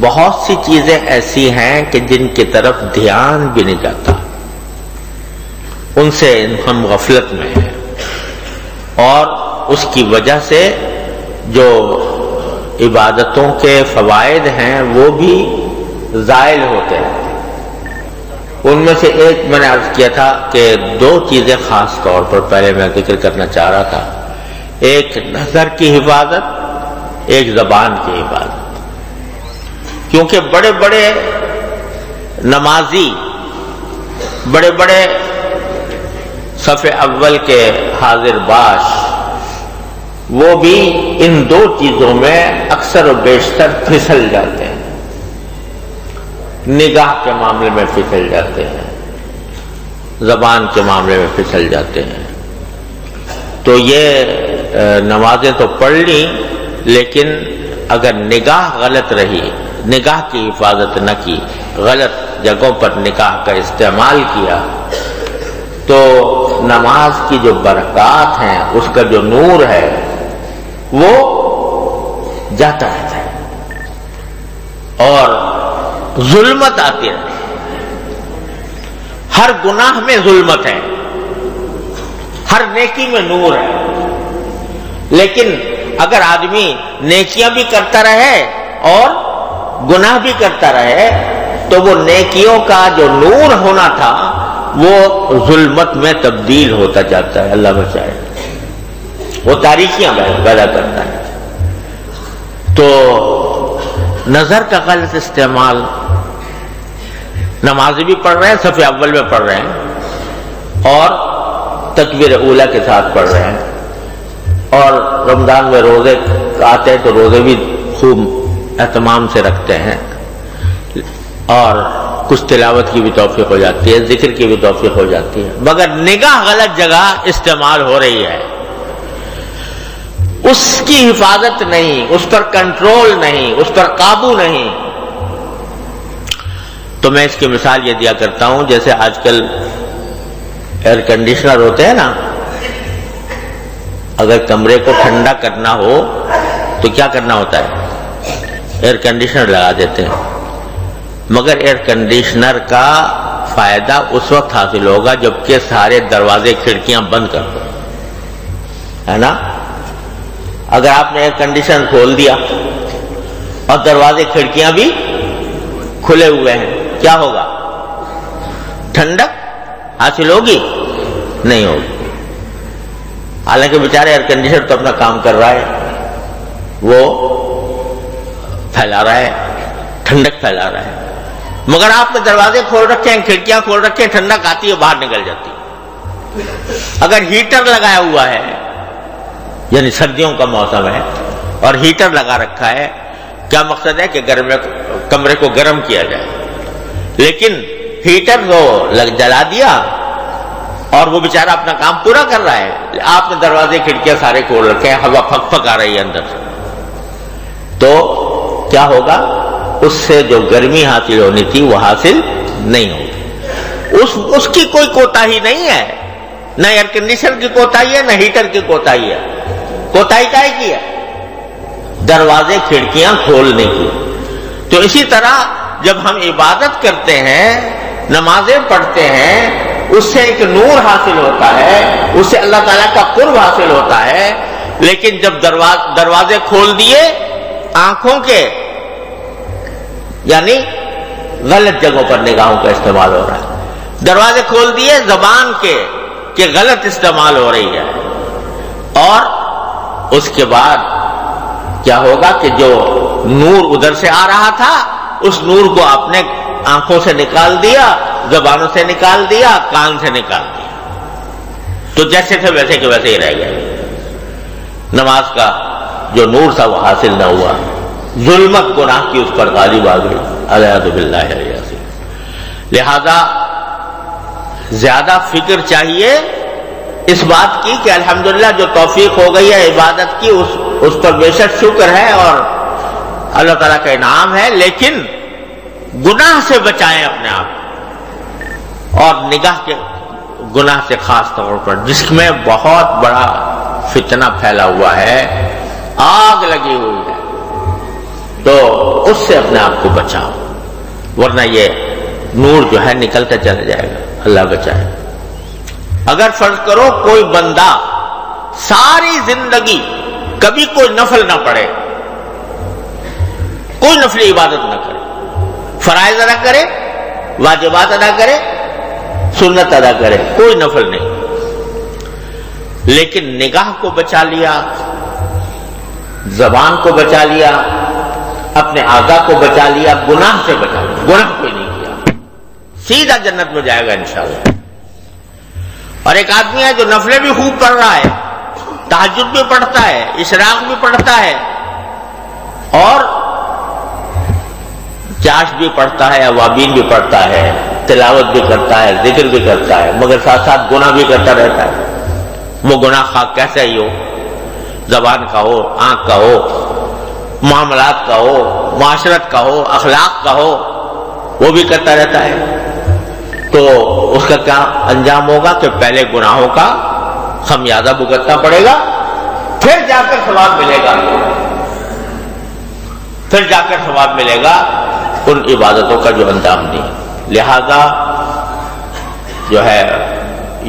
بہت سی چیزیں ایسی ہیں کہ جن کی طرف دھیان بھی نہیں جاتا، ان سے ہم غفلت میں ہیں، اور اس کی وجہ سے جو عبادتوں کے فوائد ہیں وہ بھی زائل ہوتے ہیں۔ ان میں سے ایک میں نے عرض کیا تھا کہ دو چیزیں خاص طور پر پہلے میں ذکر کرنا چاہ رہا تھا، ایک نظر کی حفاظت، ایک زبان کی حفاظت۔ کیونکہ بڑے بڑے نمازی، بڑے بڑے صف اول کے حاضر باش، وہ بھی ان دو چیزوں میں اکثر و بیشتر پھسل جاتے ہیں، نگاہ کے معاملے میں پھسل جاتے ہیں، زبان کے معاملے میں پھسل جاتے ہیں۔ تو یہ نمازیں تو پڑھ لی، لیکن اگر نگاہ غلط رہی، نگاہ کی حفاظت نہ کی، غلط جگہوں پر نگاہ کا استعمال کیا، تو نماز کی جو برکات ہیں، اس کا جو نور ہے وہ جاتا رہتا ہے اور ظلمت آتی رہتی ہے۔ ہر گناہ میں ظلمت ہے، ہر نیکی میں نور ہے، لیکن اگر آدمی نیکیاں بھی کرتا رہے اور گناہ بھی کرتا رہے تو وہ نیکیوں کا جو نور ہونا تھا وہ ظلمت میں تبدیل ہوتا جاتا ہے، اللہ بچائے، وہ تاریکیاں پیدا کرتا ہے۔ تو نظر کا غلط استعمال، نمازیں بھی پڑھ رہے ہیں، صف اول میں پڑھ رہے ہیں اور تکبیر اولیٰ کے ساتھ پڑھ رہے ہیں، اور رمضان میں روزے آتے ہیں تو روزے بھی خوب اہتمام سے رکھتے ہیں، اور کچھ تلاوت کی بھی توفیق ہو جاتی ہے، ذکر کی بھی توفیق ہو جاتی ہے، مگر نگاہ غلط جگہ استعمال ہو رہی ہے، اس کی حفاظت نہیں، اس پر کنٹرول نہیں، اس پر قابو نہیں۔ تو میں اس کی مثال یہ دیا کرتا ہوں، جیسے آج کل ایئر کنڈیشنر ہوتے ہیں نا، اگر کمرے کو ٹھنڈا کرنا ہو تو کیا کرنا ہوتا ہے؟ ایئر کنڈیشنر لگا دیتے ہیں، مگر ایئر کنڈیشنر کا فائدہ اس وقت حاصل ہوگا جبکہ سارے دروازے کھڑکیاں بند کر دو، ہے نا؟ اگر آپ نے ایئر کنڈیشنر کھول دیا اور دروازے کھڑکیاں بھی کھلے ہوئے ہیں، کیا ہوگا؟ ٹھنڈک حاصل ہوگی؟ نہیں ہوگی۔ حالانکہ بیچارے ایئر کنڈیشنر تو اپنا کام کر رہا ہے، وہ پھیلا رہا ہے، ٹھنڈک پھیلا رہا ہے، مگر آپ نے دروازے کھول رکھے ہیں، کھڑکیاں کھول رکھے ہیں، ٹھنڈک آتی ہے، باہر نکل جاتی ہے۔ اگر ہیٹر لگایا ہوا ہے، یعنی سردیوں کا موسم ہے اور ہیٹر لگا رکھا ہے، کیا مقصد ہے کہ کمرے کو گرم کیا جائے، لیکن ہیٹر کو جلا دیا اور وہ بیچارہ اپنا کام پورا کر رہا ہے، آپ نے دروازے کھڑکیاں سارے کھول رکھے ہیں، ہوا پھک پھک آ رہی ہے اندر سے، تو کیا ہوگا؟ اس سے جو گرمی حاصل ہونی تھی وہ حاصل نہیں ہوگی۔ اس کی کوئی کوتاہی نہیں ہے، نہ ایئر کنڈیشنر کی کوتاہی ہے، نہ ہیٹر کی کوتاہی ہے۔ کوتاہی کائے کی ہے؟ دروازے کھڑکیاں کھولنے کی۔ تو اسی طرح جب ہم عبادت کرتے ہیں، نمازیں پڑھتے ہیں، اس سے ایک نور حاصل ہوتا ہے، اس سے اللہ تعالیٰ کا قرب حاصل ہوتا ہے، لیکن جب دروازے کھول دیے آنکھوں کے، یعنی غلط جگہوں پر نگاہوں کا استعمال ہو رہا ہے، دروازے کھول دیے زبان کے کہ غلط استعمال ہو رہی ہے، اور اس کے بعد کیا ہوگا کہ جو نور ادھر سے آ رہا تھا اس نور کو آپ نے آنکھوں سے نکال دیا، زبانوں سے نکال دیا، کان سے نکال دیا، تو جیسے تھے ویسے کے ویسے ہی رہ گئے، نماز کا جو نور تھا وہ حاصل نہ ہوا، ظلمت گناہ کی اس پر غالب آ گئی، اعوذ باللہ سے۔ لہذا زیادہ فکر چاہیے اس بات کی کہ الحمدللہ جو توفیق ہو گئی ہے عبادت کی، اس پر بے شک شکر ہے اور اللہ تعالیٰ کا انعام ہے، لیکن گناہ سے بچائیں اپنے آپ، اور نگاہ کے گناہ سے خاص طور پر، جس میں بہت بڑا فتنہ پھیلا ہوا ہے، آگ لگی ہوئی ہے۔ تو تو اس سے اپنے آپ کو بچاؤ، ورنہ یہ نور جو ہے نکلتا چلا جائے گا، اللہ بچائے۔ اگر فرض کرو کوئی بندہ ساری زندگی کبھی کوئی نفل نہ پڑھے، کوئی نفلی عبادت نہ کرے، فرائض ادا کرے، واجبات ادا کرے، سنت ادا کرے، کوئی نفل نہیں، لیکن نگاہ کو بچا لیا، زبان کو بچا لیا، اپنے اعضاء کو بچا لیا، گناہ سے بچا لیا، گناہ کوئی نہیں کیا، سیدھا جنت میں جائے گا انشاءاللہ۔ اور ایک آدمی ہے جو نفلیں بھی خوب پڑھ رہا ہے، تہجد بھی پڑھتا ہے، اشراق بھی پڑھتا ہے، اور چاش بھی پڑھتا ہے، اوابین بھی پڑھتا ہے، تلاوت بھی کرتا ہے، ذکر بھی کرتا ہے، مگر ساتھ ساتھ گناہ بھی کرتا رہتا ہے۔ وہ گناہ خواہ کیسا ہی ہو، زبان کا ہو، آنکھ کا ہو، معاملات کا ہو، معاشرت کا ہو، اخلاق کا ہو، وہ بھی کرتا رہتا ہے، تو اس کا کیا انجام ہوگا کہ پہلے گناہوں کا خمیازہ بھگتنا پڑے گا، پھر جا کر ثواب ملے گا، پھر جا کر ثواب ملے گا ان عبادتوں کا جو انجام دی۔ لہذا جو ہے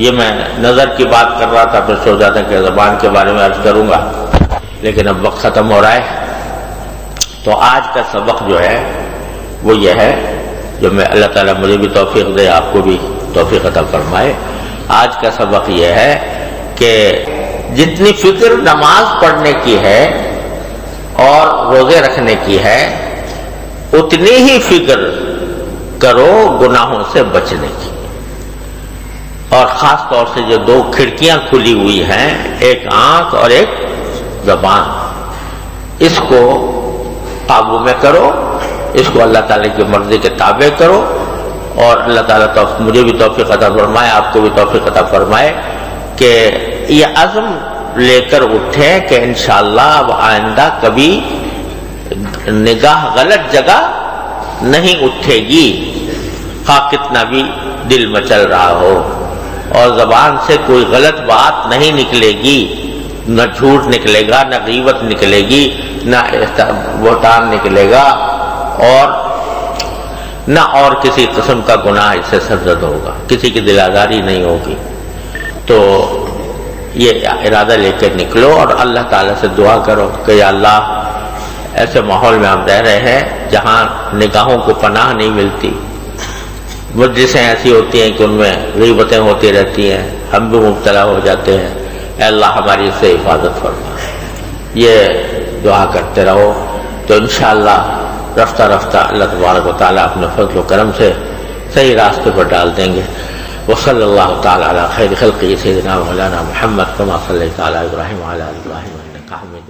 یہ میں نظر کی بات کر رہا تھا، پھر سوچا تھا کہ زبان کے بارے میں عرض کروں گا، لیکن اب وقت ختم ہو رہا ہے۔ تو آج کا سبق جو ہے وہ یہ ہے، جو میں اللہ تعالیٰ مجھے بھی توفیق دے، آپ کو بھی توفیق عطا فرمائے۔ آج کا سبق یہ ہے کہ جتنی فکر نماز پڑھنے کی ہے اور روزے رکھنے کی ہے، اتنی ہی فکر کرو گناہوں سے بچنے کی، اور خاص طور سے جو دو کھڑکیاں کھلی ہوئی ہیں، ایک آنکھ اور ایک زبان، اس کو قابو میں کرو، اس کو اللہ تعالیٰ کی مرضی کے تابع کرو، اور اللہ تعالیٰ مجھے بھی توفیق عطا فرمائے، آپ کو بھی توفیق عطا فرمائے کہ یہ عزم لے کر اٹھیں کہ انشاءاللہ اب آئندہ کبھی نگاہ غلط جگہ نہیں اٹھے گی، خواہ کتنا بھی دل مچل رہا ہو، اور زبان سے کوئی غلط بات نہیں نکلے گی، نہ جھوٹ نکلے گا، نہ غیبت نکلے گی، نہ بہتان نکلے گا، اور نہ اور کسی قسم کا گناہ اس سے سرزد ہوگا، کسی کی دل آزاری نہیں ہوگی۔ تو یہ ارادہ لے کے نکلو اور اللہ تعالیٰ سے دعا کرو کہ یا اللہ ایسے ماحول میں ہم رہ رہے ہیں جہاں نگاہوں کو پناہ نہیں ملتی، مجلسیں ایسی ہوتی ہیں کہ ان میں غیبتیں ہوتی رہتی ہیں، ہم بھی مبتلا ہو جاتے ہیں، اے اللہ ہماری اس سے حفاظت فرما۔ یہ دعا کرتے رہو تو انشاءاللہ رفتہ رفتہ اللہ تبارک و تعالیٰ اپنے فضل و کرم سے صحیح راستے پر ڈال دیں گے۔ وصلی اللہ تعالیٰ علی خیر خلقہ سیدنا مولانا محمد کما صلیت علی ابراہیم وعلی آل ابراہیم انک حمید